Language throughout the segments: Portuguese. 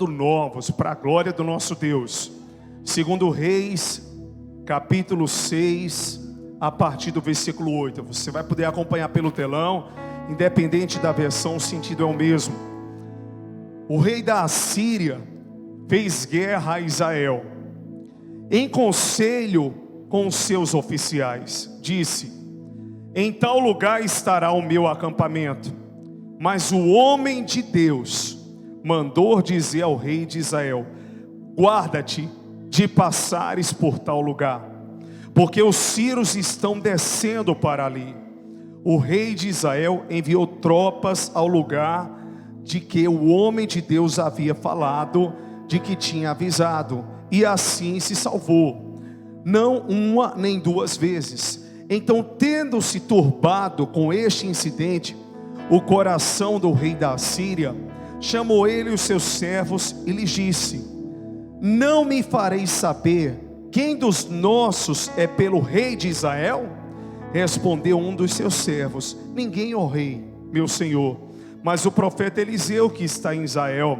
novos para a glória do nosso Deus. Segundo Reis, capítulo 6, a partir do versículo 8. Você vai poder acompanhar pelo telão, independente da versão, o sentido é o mesmo. O rei da Assíria fez guerra a Israel. Em conselho com os seus oficiais, disse: em tal lugar estará o meu acampamento. Mas o homem de Deus mandou dizer ao rei de Israel: guarda-te de passares por tal lugar, porque os sírios estão descendo para ali. O rei de Israel enviou tropas ao lugar de que o homem de Deus havia falado, de que tinha avisado, e assim se salvou, não uma nem duas vezes. Então, tendo-se turbado com este incidente o coração do rei da Assíria, chamou ele os seus servos e lhes disse: não me fareis saber quem dos nossos é pelo rei de Israel? Respondeu um dos seus servos: ninguém, ó rei, meu senhor, mas o profeta Eliseu, que está em Israel.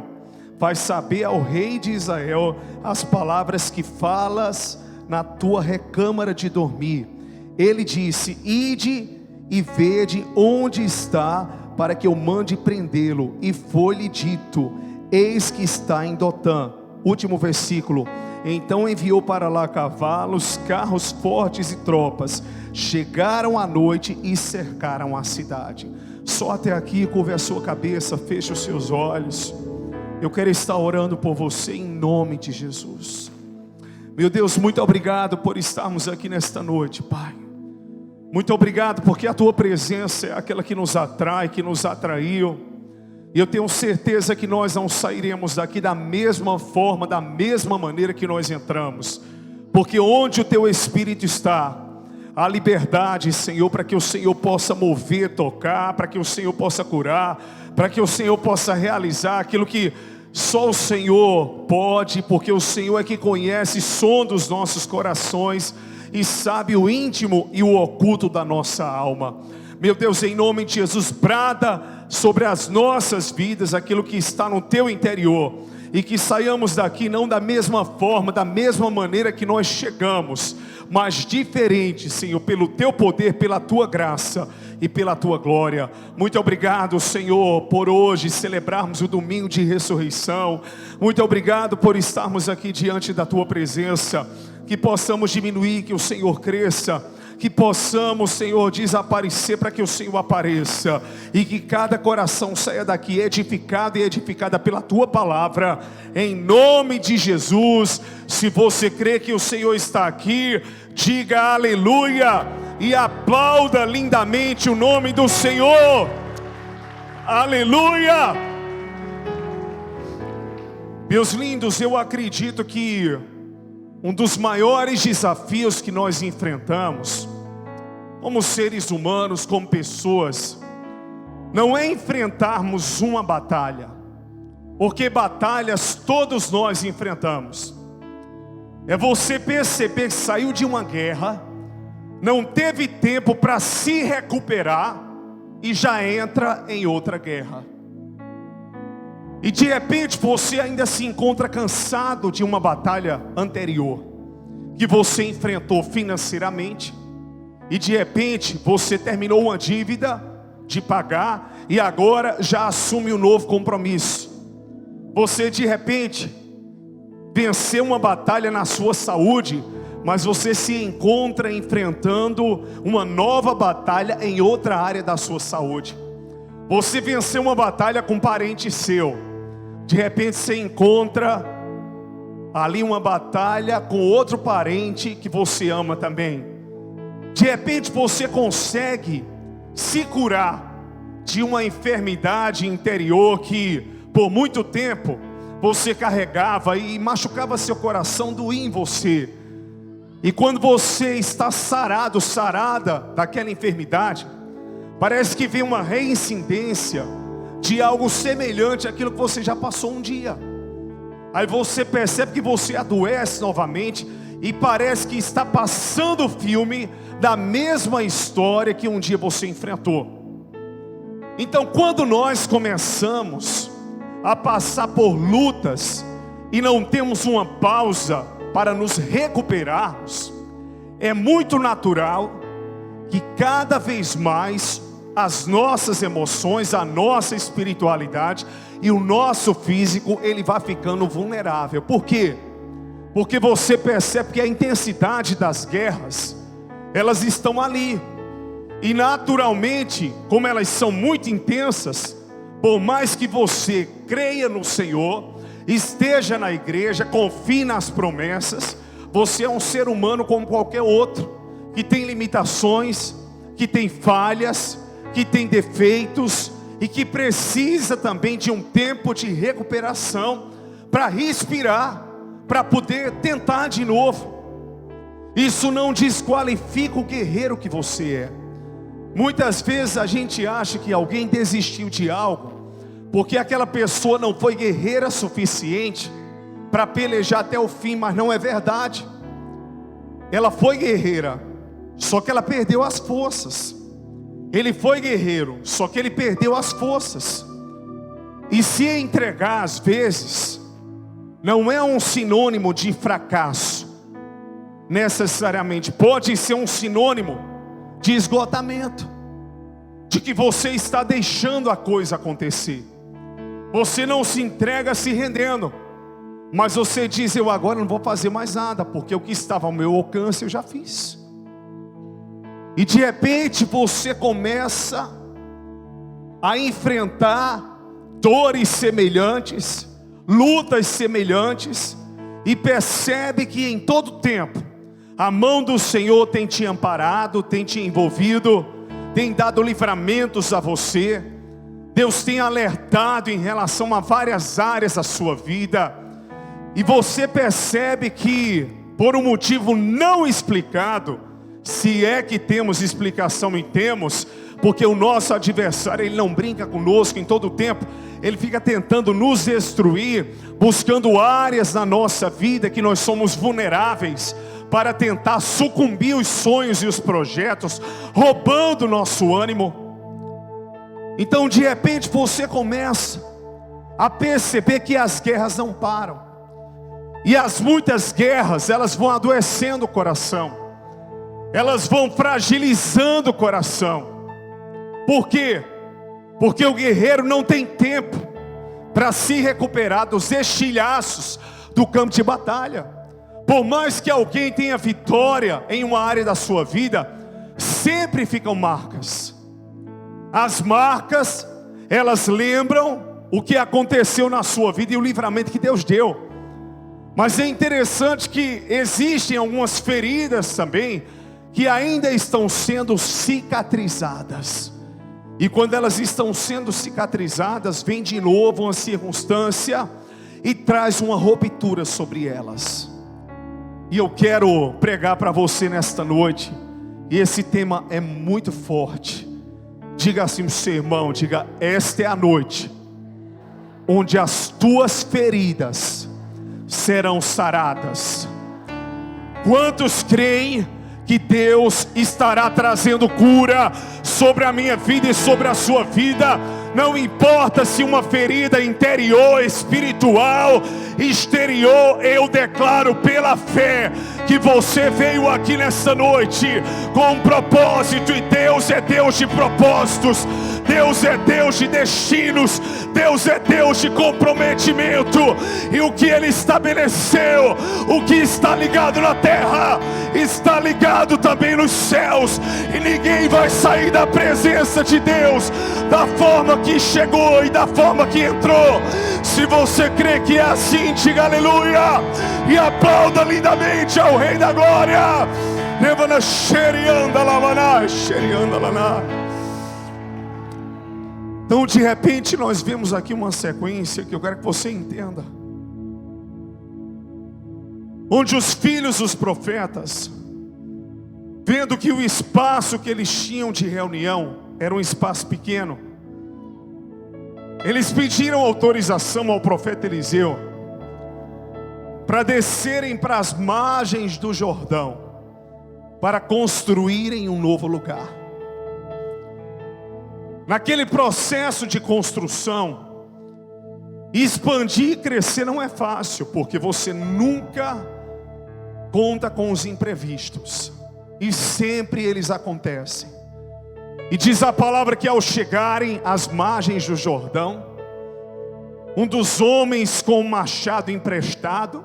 Faz saber ao rei de Israel as palavras que falas na tua recâmara de dormir. Ele disse: ide e vede onde está, para que eu mande prendê-lo. E foi-lhe dito: eis que está em Dotã. Último versículo. Então enviou para lá cavalos, carros fortes e tropas. Chegaram à noite e cercaram a cidade. Só até aqui. Curva a sua cabeça, feche os seus olhos. Eu quero estar orando por você em nome de Jesus. Meu Deus, muito obrigado por estarmos aqui nesta noite, Pai. Muito obrigado porque a tua presença é aquela que nos atrai, que nos atraiu. E eu tenho certeza que nós não sairemos daqui da mesma forma, da mesma maneira que nós entramos. Porque onde o teu Espírito está, há liberdade, Senhor, para que o Senhor possa mover, tocar, para que o Senhor possa curar, para que o Senhor possa realizar aquilo que só o Senhor pode, porque o Senhor é que conhece, sonda os nossos corações e sabe o íntimo e o oculto da nossa alma. Meu Deus, em nome de Jesus, brada sobre as nossas vidas aquilo que está no teu interior, e que saiamos daqui não da mesma forma, da mesma maneira que nós chegamos, mas diferente, Senhor, pelo teu poder, pela tua graça e pela tua glória. Muito obrigado, Senhor, por hoje celebrarmos o domingo de ressurreição. Muito obrigado por estarmos aqui diante da tua presença. Que possamos diminuir, que o Senhor cresça. Que possamos, Senhor, desaparecer para que o Senhor apareça. E que cada coração saia daqui edificado e edificada pela tua palavra. Em nome de Jesus. Se você crê que o Senhor está aqui, diga aleluia e aplauda lindamente o nome do Senhor. Aleluia. Meus lindos, eu acredito que um dos maiores desafios que nós enfrentamos, como seres humanos, como pessoas, não é enfrentarmos uma batalha, porque batalhas todos nós enfrentamos. É você perceber que saiu de uma guerra, não teve tempo para se recuperar e já entra em outra guerra. E de repente você ainda se encontra cansado de uma batalha anterior, que você enfrentou financeiramente. E de repente você terminou uma dívida de pagar e agora já assume um novo compromisso. Você de repente venceu uma batalha na sua saúde, mas você se encontra enfrentando uma nova batalha em outra área da sua saúde. Você venceu uma batalha com um parente seu, de repente você encontra ali uma batalha com outro parente que você ama também. De repente você consegue se curar de uma enfermidade interior que por muito tempo você carregava e machucava seu coração, doía em você. E quando você está sarado, sarada daquela enfermidade, parece que vem uma reincidência de algo semelhante àquilo que você já passou um dia. Aí você percebe que você adoece novamente e parece que está passando o filme da mesma história que um dia você enfrentou. Então quando nós começamos a passar por lutas e não temos uma pausa para nos recuperarmos, é muito natural que cada vez mais as nossas emoções, a nossa espiritualidade e o nosso físico, ele vai ficando vulnerável. Por quê? Porque você percebe que a intensidade das guerras, elas estão ali. E naturalmente, como elas são muito intensas, por mais que você creia no Senhor, esteja na igreja, confie nas promessas, você é um ser humano como qualquer outro, que tem limitações, que tem falhas, que tem defeitos, e que precisa também de um tempo de recuperação, para respirar, para poder tentar de novo. Isso não desqualifica o guerreiro que você é. Muitas vezes a gente acha que alguém desistiu de algo porque aquela pessoa não foi guerreira suficiente para pelejar até o fim, mas não é verdade. Ela foi guerreira, só que ela perdeu as forças. Ele foi guerreiro, só que ele perdeu as forças. E se entregar às vezes não é um sinônimo de fracasso, necessariamente. Pode ser um sinônimo de esgotamento, de que você está deixando a coisa acontecer. Você não se entrega se rendendo, mas você diz: eu agora não vou fazer mais nada, porque o que estava ao meu alcance eu já fiz. E de repente você começa a enfrentar dores semelhantes, lutas semelhantes, e percebe que em todo tempo a mão do Senhor tem te amparado, tem te envolvido, tem dado livramentos a você. Deus tem alertado em relação a várias áreas da sua vida, e você percebe que por um motivo não explicado, se é que temos explicação, e temos, porque o nosso adversário, ele não brinca conosco em todo o tempo, ele fica tentando nos destruir, buscando áreas na nossa vida que nós somos vulneráveis, para tentar sucumbir os sonhos e os projetos, roubando o nosso ânimo. Então de repente você começa a perceber que as guerras não param, e as muitas guerras, elas vão adoecendo o coração, elas vão fragilizando o coração. Por quê? Porque o guerreiro não tem tempo para se recuperar dos estilhaços do campo de batalha. Por mais que alguém tenha vitória em uma área da sua vida, sempre ficam marcas. As marcas, elas lembram o que aconteceu na sua vida e o livramento que Deus deu. Mas é interessante que existem algumas feridas também que ainda estão sendo cicatrizadas. E quando elas estão sendo cicatrizadas, vem de novo uma circunstância e traz uma ruptura sobre elas. E eu quero pregar para você nesta noite, e esse tema é muito forte. Diga assim o seu irmão, diga: esta é a noite onde as tuas feridas serão saradas. Quantos creem que Deus estará trazendo cura sobre a minha vida e sobre a sua vida? Não importa se uma ferida interior, espiritual, exterior, eu declaro pela fé que você veio aqui nessa noite com um propósito, e Deus é Deus de propósitos, Deus é Deus de destinos, Deus é Deus de comprometimento, e o que Ele estabeleceu, o que está ligado na terra, está ligado também nos céus, e ninguém vai sair da presença de Deus da forma que chegou e da forma que entrou. Se você crê que é assim, diga aleluia e aplauda lindamente ao Rei da Glória. Então de repente nós vemos aqui uma sequência que eu quero que você entenda, onde os filhos dos profetas, vendo que o espaço que eles tinham de reunião era um espaço pequeno, eles pediram autorização ao profeta Eliseu para descerem para as margens do Jordão, para construírem um novo lugar. Naquele processo de construção, Expandir e crescer não é fácil, porque você nunca conta com os imprevistos, e sempre eles acontecem. E diz a palavra que ao chegarem às margens do Jordão, um dos homens com um machado emprestado,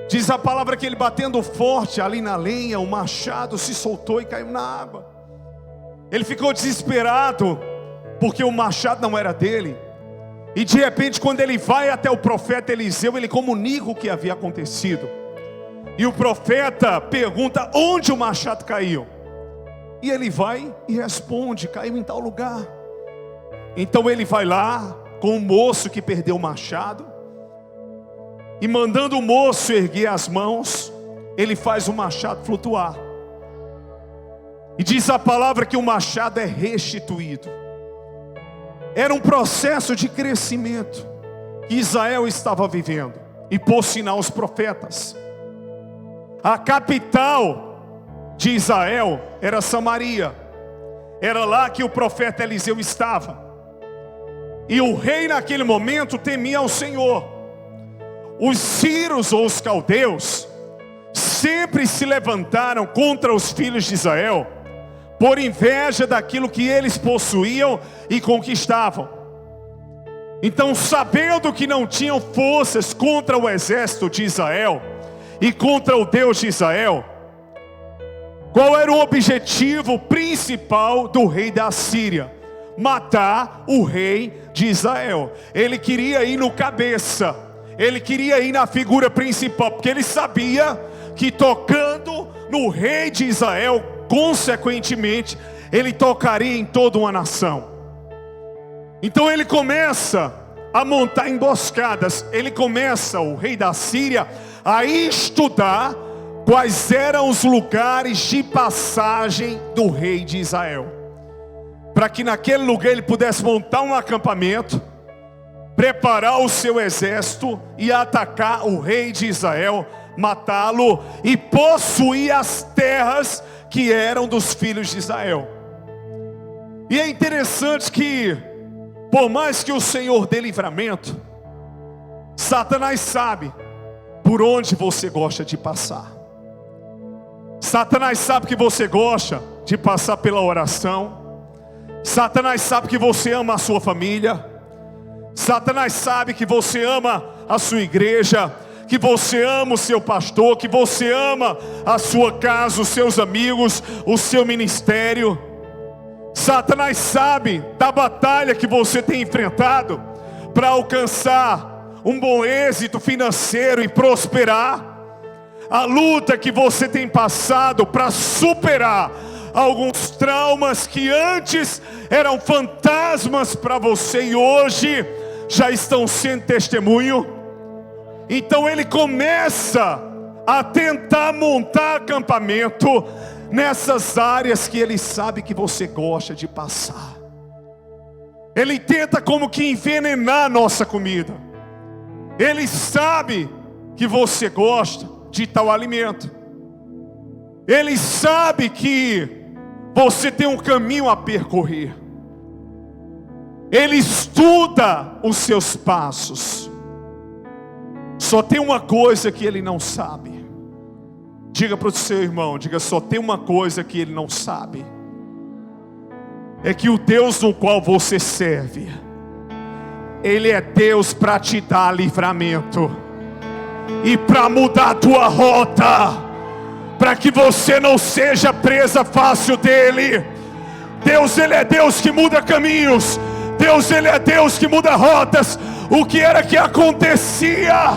diz a palavra que ele batendo forte ali na lenha, o machado se soltou e caiu na água. Ele ficou desesperado, porque o machado não era dele. E de repente, quando ele vai até o profeta Eliseu, ele comunica o que havia acontecido. E o profeta pergunta onde o machado caiu. E ele vai e responde: caiu em tal lugar. Então ele vai lá com o moço que perdeu o machado, e mandando o moço erguer as mãos, ele faz o machado flutuar. E diz a palavra que o machado é restituído. Era um processo de crescimento que Israel estava vivendo. E por sinal os profetas. A capital de Israel era Samaria. Era lá que o profeta Eliseu estava. E o rei naquele momento temia ao Senhor. Os sírios ou os caldeus sempre se levantaram contra os filhos de Israel, por inveja daquilo que eles possuíam e conquistavam. Então, sabendo que não tinham forças contra o exército de Israel e contra o Deus de Israel, qual era o objetivo principal do rei da Síria? Matar o rei de Israel. Ele queria ir no cabeça, ele queria ir na figura principal, porque ele sabia que tocando no rei de Israel, consequentemente, ele tocaria em toda uma nação. Então ele começa a montar emboscadas. Ele começa, o rei da Síria, a estudar quais eram os lugares de passagem do rei de Israel, para que naquele lugar ele pudesse montar um acampamento, preparar o seu exército e atacar o rei de Israel, matá-lo e possuir as terras que eram dos filhos de Israel. E é interessante que, por mais que o Senhor dê livramento, Satanás sabe por onde você gosta de passar. Satanás sabe que você gosta de passar pela oração. Satanás sabe que você ama a sua família. Satanás sabe que você ama a sua igreja, que você ama o seu pastor, que você ama a sua casa, os seus amigos, o seu ministério. Satanás sabe da batalha que você tem enfrentado para alcançar um bom êxito financeiro e prosperar. A luta que você tem passado para superar alguns traumas que antes eram fantasmas para você e hoje já estão sendo testemunho. Então ele começa a tentar montar acampamento nessas áreas que ele sabe que você gosta de passar. Ele tenta como que envenenar a nossa comida. Ele sabe que você gosta de tal alimento. Ele sabe que você tem um caminho a percorrer. Ele estuda os seus passos. Só tem uma coisa que ele não sabe. Diga para o seu irmão, diga: só tem uma coisa que ele não sabe. É que o Deus no qual você serve, Ele é Deus para te dar livramento e para mudar a tua rota, para que você não seja presa fácil dele. Deus, Ele é Deus que muda caminhos. Deus, Ele é Deus que muda rotas. O que era que acontecia?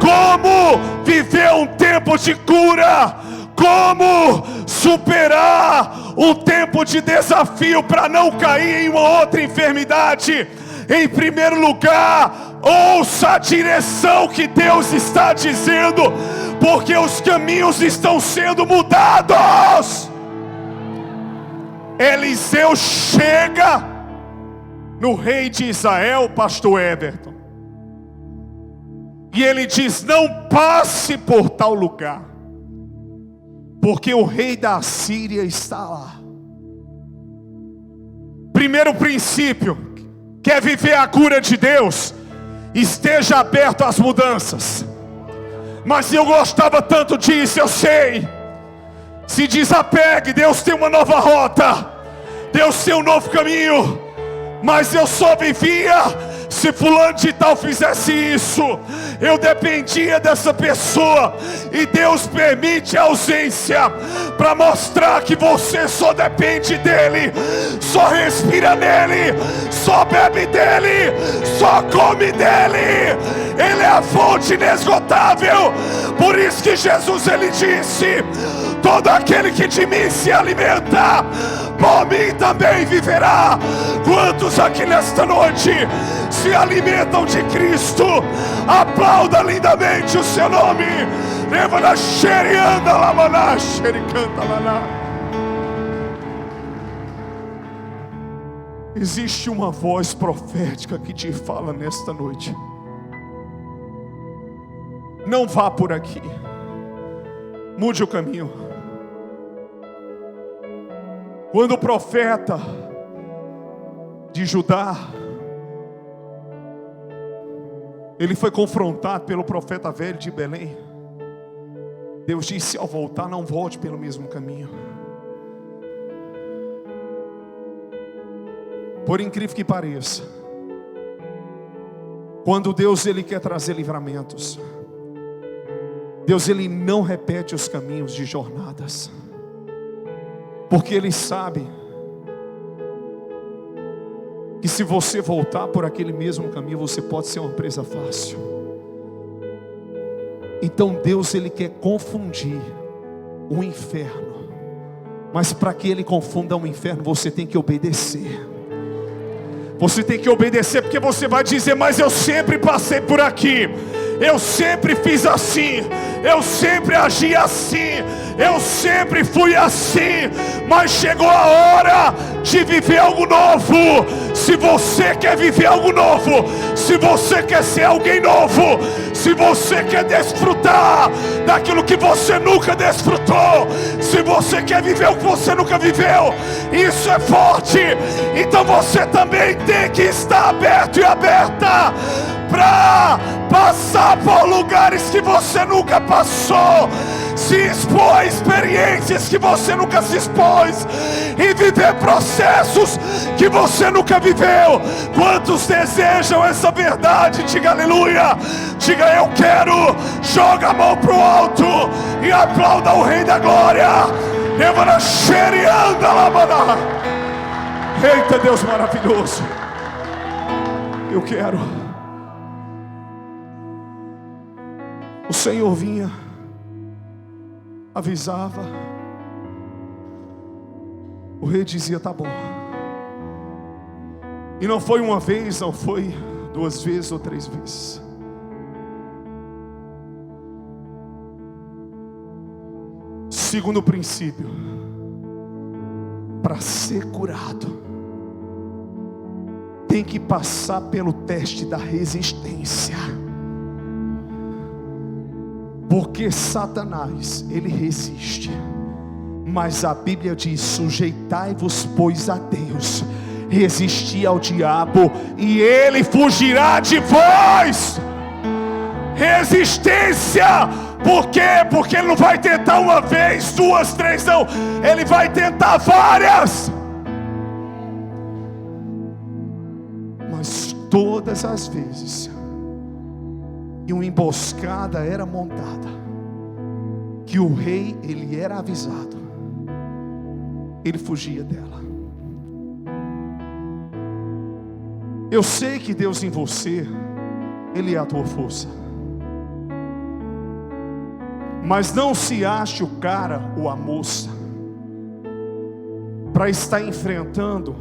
Como viver um tempo de cura? Como superar um tempo de desafio para não cair em uma outra enfermidade? Em primeiro lugar, ouça a direção que Deus está dizendo, porque os caminhos estão sendo mudados. Eliseu chega no rei de Israel, pastor Everton, e ele diz: não passe por tal lugar, porque o rei da Síria está lá. Primeiro princípio: quer viver a cura de Deus? esteja aberto às mudanças. Mas eu gostava tanto disso, eu sei. Se desapegue, Deus tem uma nova rota, Deus tem um novo caminho. Mas eu só vivia se fulano de tal fizesse isso. Eu dependia dessa pessoa. E Deus permite a ausência para mostrar que você só depende dele, só respira nele, só bebe dele, só come dele. Ele é a fonte inesgotável. Por isso que Jesus, ele disse: todo aquele que de mim se alimenta, por mim também viverá. Quantos aqui nesta noite se alimentam de Cristo? Aplauda lindamente o seu nome. Leva-na xerianda lamaná, xericanta laná. Existe uma voz profética que te fala nesta noite: não vá por aqui, mude o caminho. Quando o profeta de Judá, ele foi confrontado pelo profeta velho de Belém, Deus disse: ao voltar, não volte pelo mesmo caminho. Por incrível que pareça, quando Deus ele quer trazer livramentos, Deus ele não repete os caminhos de jornadas, porque Ele sabe que se você voltar por aquele mesmo caminho, você pode ser uma presa fácil. Então Deus ele quer confundir o inferno, mas para que Ele confunda o inferno, você tem que obedecer. Você tem que obedecer, porque você vai dizer: mas eu sempre passei por aqui, eu sempre fiz assim, eu sempre agi assim, eu sempre fui assim. Mas chegou a hora de viver algo novo. Se você quer viver algo novo, se você quer ser alguém novo, se você quer desfrutar daquilo que você nunca desfrutou, se você quer viver o que você nunca viveu, isso é forte. Então você também tem que estar aberto e aberta para passar por lugares que você nunca passou, se expor a experiências que você nunca se expôs, e viver processos que você nunca viveu. Quantos desejam essa verdade? Diga aleluia, diga eu quero. Joga a mão pro alto e aplauda o Rei da Glória. Eita Deus maravilhoso, eu quero. O Senhor vinha, avisava, o rei dizia: tá bom. E não foi uma vez, não foi 2 vezes ou 3 vezes. Segundo princípio, para ser curado, tem que passar pelo teste da resistência. Porque Satanás, ele resiste, mas a Bíblia diz: sujeitai-vos pois a Deus, resisti ao diabo e ele fugirá de vós. Resistência. Por quê? Porque ele não vai tentar uma vez, 2, 3, não. Ele vai tentar várias. Mas todas as vezes que uma emboscada era montada, que o rei ele era avisado, ele fugia dela. Eu sei que Deus em você, Ele é a tua força. Mas não se ache o cara ou a moça para estar enfrentando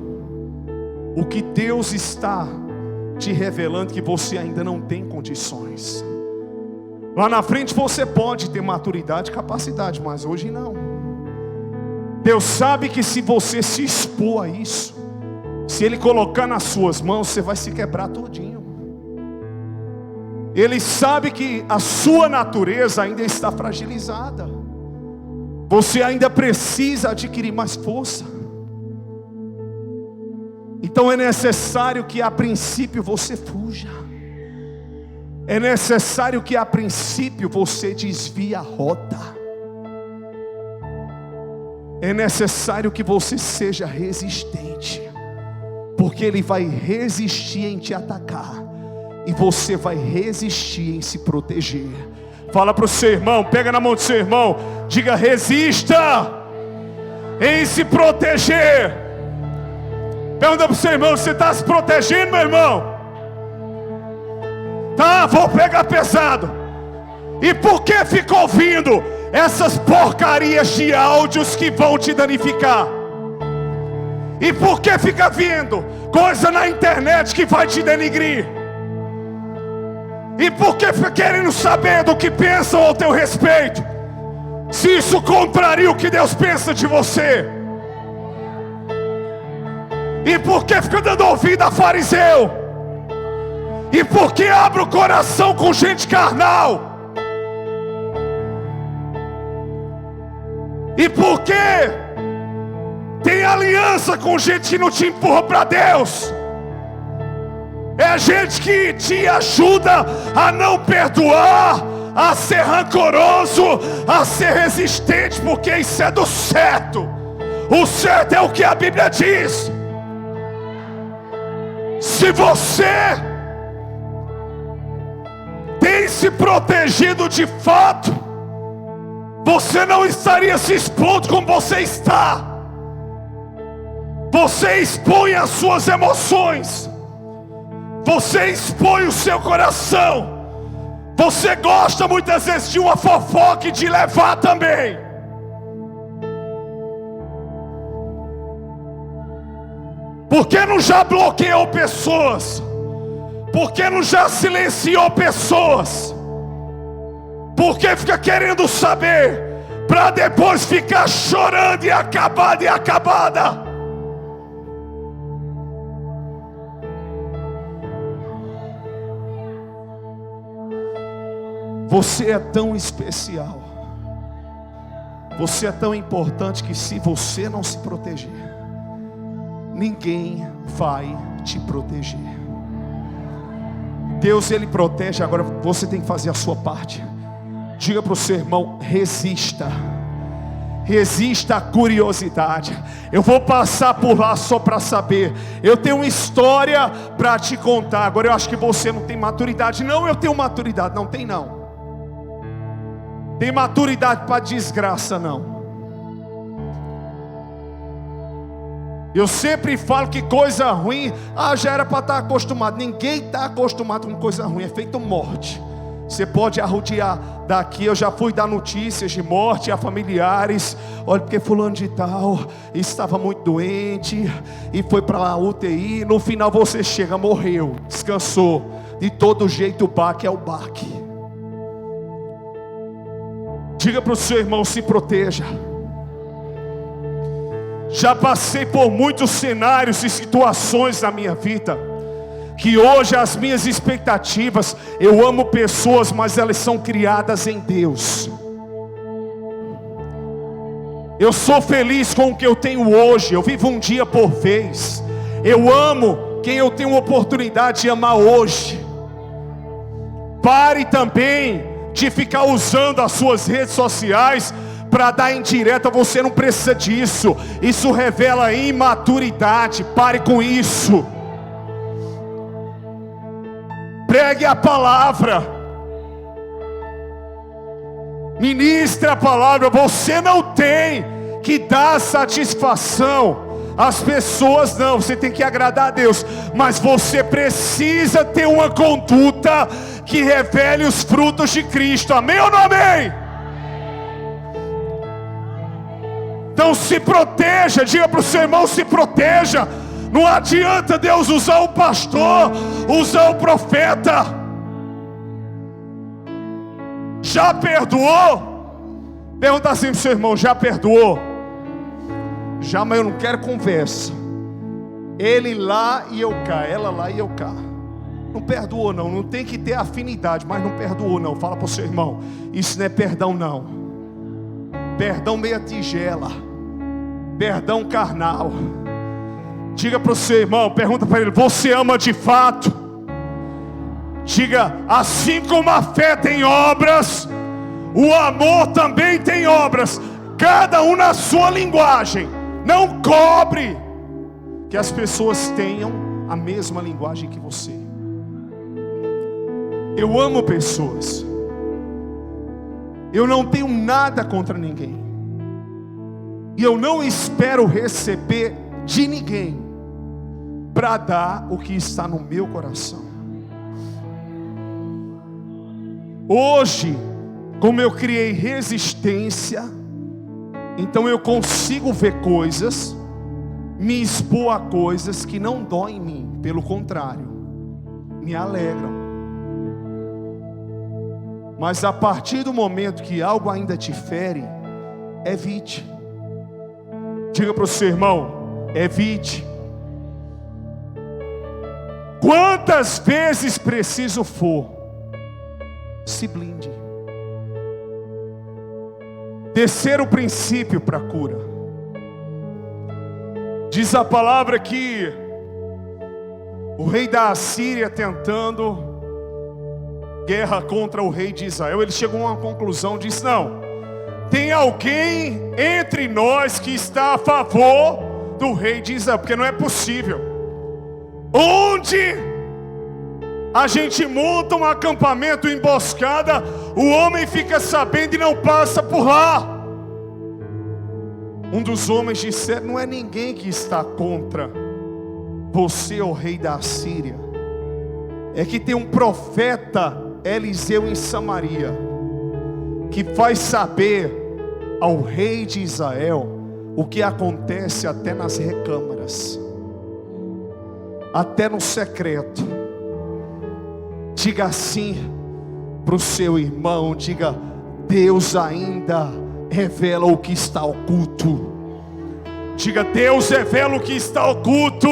o que Deus está te revelando que você ainda não tem condições. Lá na frente você pode ter maturidade e capacidade, mas hoje não. Deus sabe que se você se expor a isso, se Ele colocar nas suas mãos, você vai se quebrar todinho. Ele sabe que a sua natureza ainda está fragilizada. Você ainda precisa adquirir mais força. Então é necessário que a princípio você fuja. É necessário que a princípio você desvie a rota. É necessário que você seja resistente, porque ele vai resistir em te atacar, e você vai resistir em se proteger. Fala para o seu irmão, pega na mão do seu irmão, diga: resista em se proteger. Pergunta para o seu irmão: você está se protegendo, meu irmão? Tá, vou pegar pesado. E por que fica ouvindo essas porcarias de áudios que vão te danificar? E por que fica vendo coisa na internet que vai te denigrir? E por que fica querendo saber do que pensam ao teu respeito, se isso contraria o que Deus pensa de você? E por que fica dando ouvido a fariseu? E por que abre o coração com gente carnal? E por que tem aliança com gente que não te empurra para Deus? É gente que te ajuda a não perdoar, a ser rancoroso, a ser resistente, porque isso é do certo. O certo é o que a Bíblia diz. Se você tem se protegido de fato, você não estaria se expondo como você está. Você expõe as suas emoções, você expõe o seu coração. Você gosta muitas vezes de uma fofoca e de levar também. Por que não já bloqueou pessoas? Por que não já silenciou pessoas? Por que fica querendo saber, para depois ficar chorando e acabada? Você é tão especial, você é tão importante, que se você não se proteger, ninguém vai te proteger. Deus, Ele protege. Agora você tem que fazer a sua parte. Diga para o seu irmão: resista. Resista à curiosidade. Eu vou passar por lá só para saber. Eu tenho uma história para te contar. Agora eu acho que você não tem maturidade. Não, eu tenho maturidade. Não tem não. Tem maturidade para desgraça não. Eu sempre falo que coisa ruim, já era para estar acostumado. Ninguém está acostumado com coisa ruim, é feito morte. Você pode arrodear daqui, eu já fui dar notícias de morte a familiares. Olha, porque fulano de tal estava muito doente e foi para a UTI. No final você chega, morreu, descansou. De todo jeito o baque é o baque. Diga para o seu irmão: se proteja. Já passei por muitos cenários e situações na minha vida, que hoje as minhas expectativas, eu amo pessoas, mas elas são criadas em Deus. Eu sou feliz com o que eu tenho hoje, eu vivo um dia por vez. Eu amo quem eu tenho oportunidade de amar hoje. Pare também de ficar usando as suas redes sociais para dar indireta. Você não precisa disso. Isso revela imaturidade. Pare com isso. Pregue a palavra. Ministre a palavra. Você não tem que dar satisfação às pessoas, não. Você tem que agradar a Deus. Mas você precisa ter uma conduta que revele os frutos de Cristo. Amém ou não amém? Então se proteja. Diga para o seu irmão: se proteja. Não adianta Deus usar o pastor, usar o profeta. Já perdoou? Pergunta assim para o seu irmão: já perdoou? Já, mas eu não quero conversa. Ele lá e eu cá, ela lá e eu cá. Não perdoou não, não tem que ter afinidade, mas não perdoou não. Fala para o seu irmão: isso não é perdão não. Perdão meia tigela, perdão carnal. Diga para o seu irmão, pergunta para ele: você ama de fato? Diga: assim como a fé tem obras, o amor também tem obras, cada um na sua linguagem. Não cobre que as pessoas tenham a mesma linguagem que você. Eu amo pessoas, eu não tenho nada contra ninguém, e eu não espero receber de ninguém para dar o que está no meu coração. Hoje, como eu criei resistência, então eu consigo ver coisas, me expor a coisas que não doem em mim, pelo contrário, me alegram. Mas a partir do momento que algo ainda te fere, evite. Diga para o seu irmão: evite. Quantas vezes preciso for, se blinde. Terceiro princípio para a cura. Diz a palavra que o rei da Assíria, tentando guerra contra o rei de Israel, ele chegou a uma conclusão, disse: não, tem alguém entre nós que está a favor do rei de Israel, porque não é possível. Onde a gente monta um acampamento, emboscada, o homem fica sabendo e não passa por lá. Um dos homens disse: não é ninguém que está contra você, ó rei da Assíria, é que tem um profeta Eliseu em Samaria, que faz saber ao rei de Israel o que acontece até nas recâmaras, até no secreto. Diga assim para o seu irmão, diga: Deus ainda revela o que está oculto. Diga: Deus revela o que está oculto.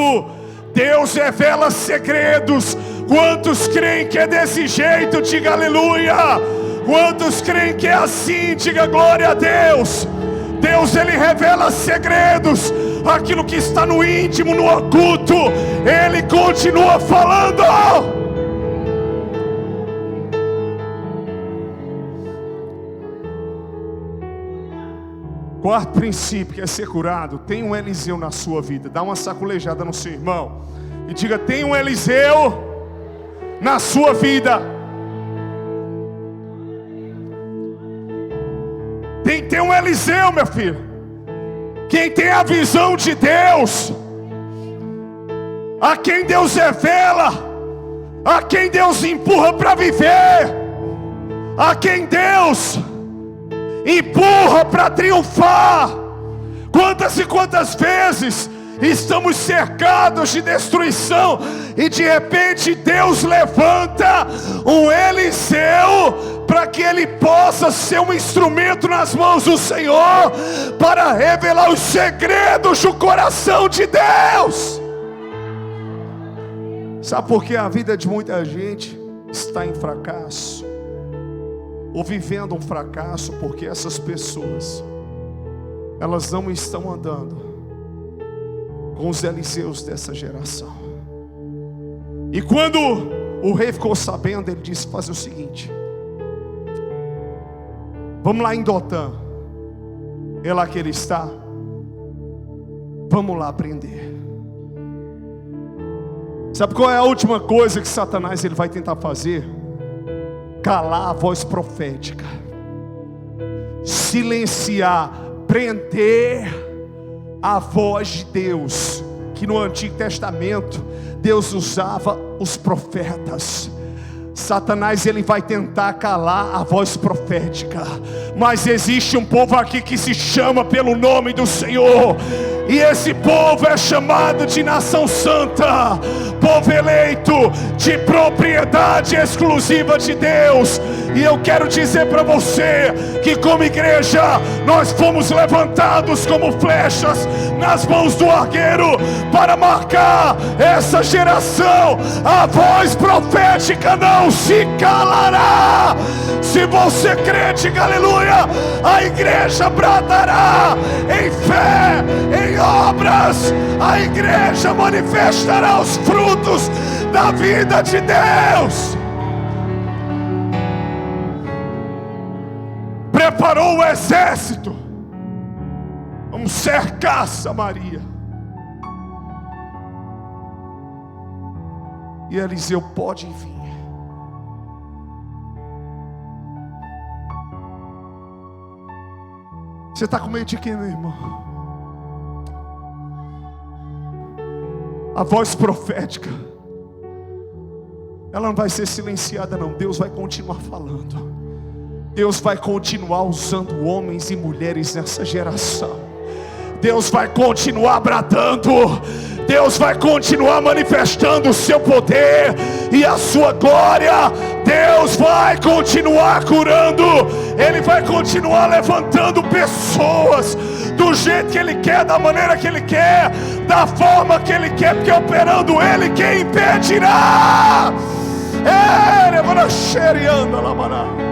Deus revela segredos. Quantos creem que é desse jeito? Diga aleluia. Quantos creem que é assim? Diga glória a Deus. Deus, Ele revela segredos. Aquilo que está no íntimo, no oculto, Ele continua falando. Quarto princípio, que é ser curado. Tem um Eliseu na sua vida. Dá uma sacolejada no seu irmão e diga: tem um Eliseu na sua vida. Tem um Eliseu, meu filho. Quem tem a visão de Deus, a quem Deus revela, a quem Deus empurra para viver, a quem Deus empurra para triunfar. Quantas e quantas vezes estamos cercados de destruição e de repente Deus levanta um Eliseu para que ele possa ser um instrumento nas mãos do Senhor para revelar os segredos do coração de Deus. Sabe por que a vida de muita gente está em fracasso, ou vivendo um fracasso? Porque essas pessoas, elas não estão andando com os Eliseus dessa geração. E quando o rei ficou sabendo, ele disse: fazer o seguinte, vamos lá em Dotã, é lá que ele está, vamos lá prender. Sabe qual é a última coisa que Satanás ele vai tentar fazer? Calar a voz profética, silenciar, prender a voz de Deus, que no Antigo Testamento Deus usava os profetas. Satanás ele vai tentar calar a voz profética, mas existe um povo aqui que se chama pelo nome do Senhor, e esse povo é chamado de nação santa, povo eleito, de propriedade exclusiva de Deus. E eu quero dizer para você que como igreja nós fomos levantados como flechas nas mãos do argueiro para marcar essa geração. A voz profética não se calará. Se você crê, diga aleluia. A igreja bradará em fé, em obras. A igreja manifestará os frutos da vida de Deus. preparou o exército. Vamos cercar Samaria. E Eliseu: pode vir. Você está com medo de quê, meu irmão? A voz profética, ela não vai ser silenciada não. Deus vai continuar falando. Deus vai continuar usando homens e mulheres nessa geração. Deus vai continuar bradando. Deus vai continuar manifestando o seu poder e a sua glória. Deus vai continuar curando. Ele vai continuar levantando pessoas do jeito que Ele quer, da maneira que Ele quer, da forma que Ele quer, porque operando Ele, quem impedirá? Ele vai nascer e anda lá, maná.